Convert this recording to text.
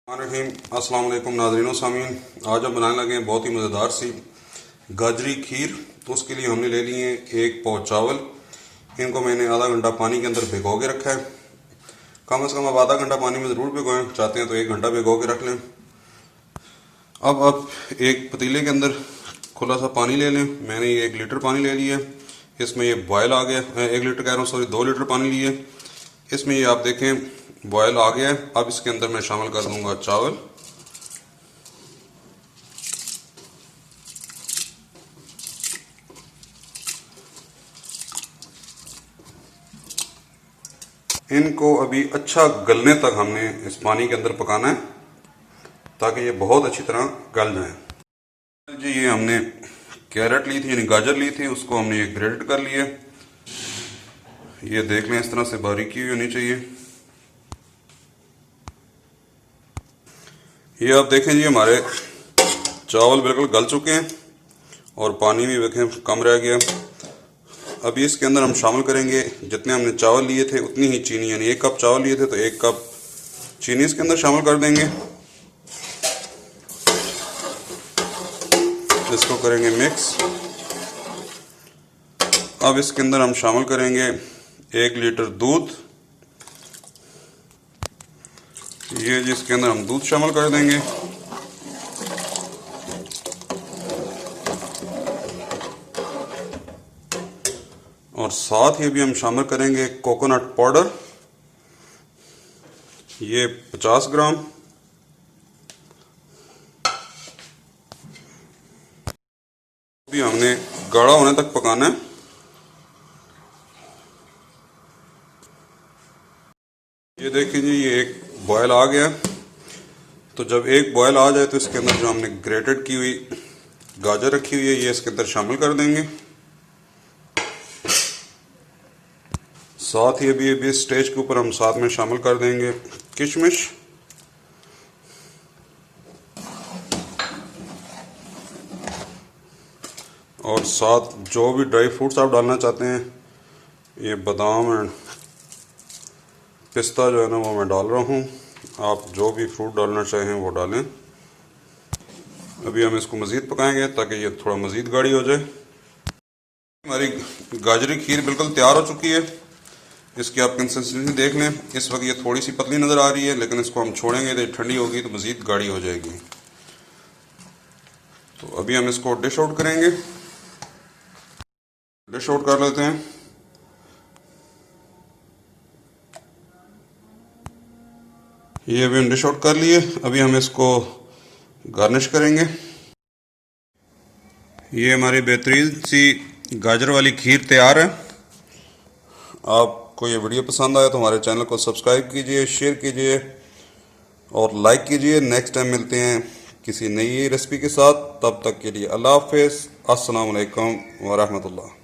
अस्सलाम वालेकुम नाज़रीन सामीन। आज हम बनाने लगे हैं बहुत ही मज़ेदार सी गाजरी खीर। तो उसके लिए हमने ले लिए एक पाव चावल। इनको मैंने आधा घंटा पानी के अंदर भिगो के रखा है। कम से कम आप आधा घंटा पानी में ज़रूर भिगोएं, चाहते हैं तो 1 घंटा भिगो के रख लें। अब आप एक पतीले के अंदर खुला सा पानी ले लें। मैंने ये 1 लीटर पानी ले लिया। इसमें ये बॉयल आ गया, 1 लीटर कह रहा हूँ, सॉरी 2 लीटर पानी लिए। इसमें ये आप देखें बॉयल आ गया है। अब इसके अंदर मैं शामिल कर दूंगा चावल। इनको अभी अच्छा गलने तक हमने इस पानी के अंदर पकाना है ताकि ये बहुत अच्छी तरह गल जाए। जी ये हमने कैरेट ली थी, यानी गाजर ली थी, उसको हमने ये ग्रेट कर लिया। ये देख लें इस तरह से बारीकी होनी चाहिए। ये आप देखें जी हमारे चावल बिल्कुल गल चुके हैं और पानी भी देखें कम रह गया। अभी इसके अंदर हम शामिल करेंगे जितने हमने चावल लिए थे उतनी ही चीनी, यानी 1 कप चावल लिए थे तो 1 कप चीनी इसके अंदर शामिल कर देंगे। इसको करेंगे मिक्स। अब इसके अंदर हम शामिल करेंगे 1 लीटर दूध। ये जिसके अंदर हम दूध शामिल कर देंगे। और साथ ही भी हम शामिल करेंगे कोकोनट पाउडर, ये 50 ग्राम। भी हमने गाढ़ा होने तक पकाना है। ये देखिए जी ये एक बॉयल आ गया। तो जब एक बॉयल आ जाए तो इसके अंदर जो हमने ग्रेटेड की हुई गाजर रखी हुई है ये इसके अंदर शामिल कर देंगे। साथ ही अभी इस स्टेज के ऊपर हम साथ में शामिल कर देंगे किशमिश। और साथ जो भी ड्राई फ्रूट्स आप डालना चाहते हैं, ये बादाम एंड पिस्ता जो है ना वो मैं डाल रहा हूँ। आप जो भी फ्रूट डालना चाहें वो डालें। अभी हम इसको मज़ीद पकाएंगे ताकि ये थोड़ा मज़ीद गाढ़ी हो जाए। हमारी गाजरी खीर बिल्कुल तैयार हो चुकी है। इसकी आप कंसिस्टेंसी देख लें। इस वक्त ये थोड़ी सी पतली नज़र आ रही है, लेकिन इसको हम छोड़ेंगे तो ठंडी होगी तो मज़ीद गाढ़ी हो जाएगी। तो अभी हम इसको डिश आउट करेंगे। डिश आउट कर लेते हैं। ये अभी हम डिश आउट कर लिए। अभी हम इसको गार्निश करेंगे। ये हमारी बेहतरीन सी गाजर वाली खीर तैयार है। आपको ये वीडियो पसंद आया तो हमारे चैनल को सब्सक्राइब कीजिए, शेयर कीजिए और लाइक कीजिए। नेक्स्ट टाइम मिलते हैं किसी नई रेसिपी के साथ। तब तक के लिए अल्लाह हाफिज़। अस्सलाम वालेकुम व रहमतुल्लाह।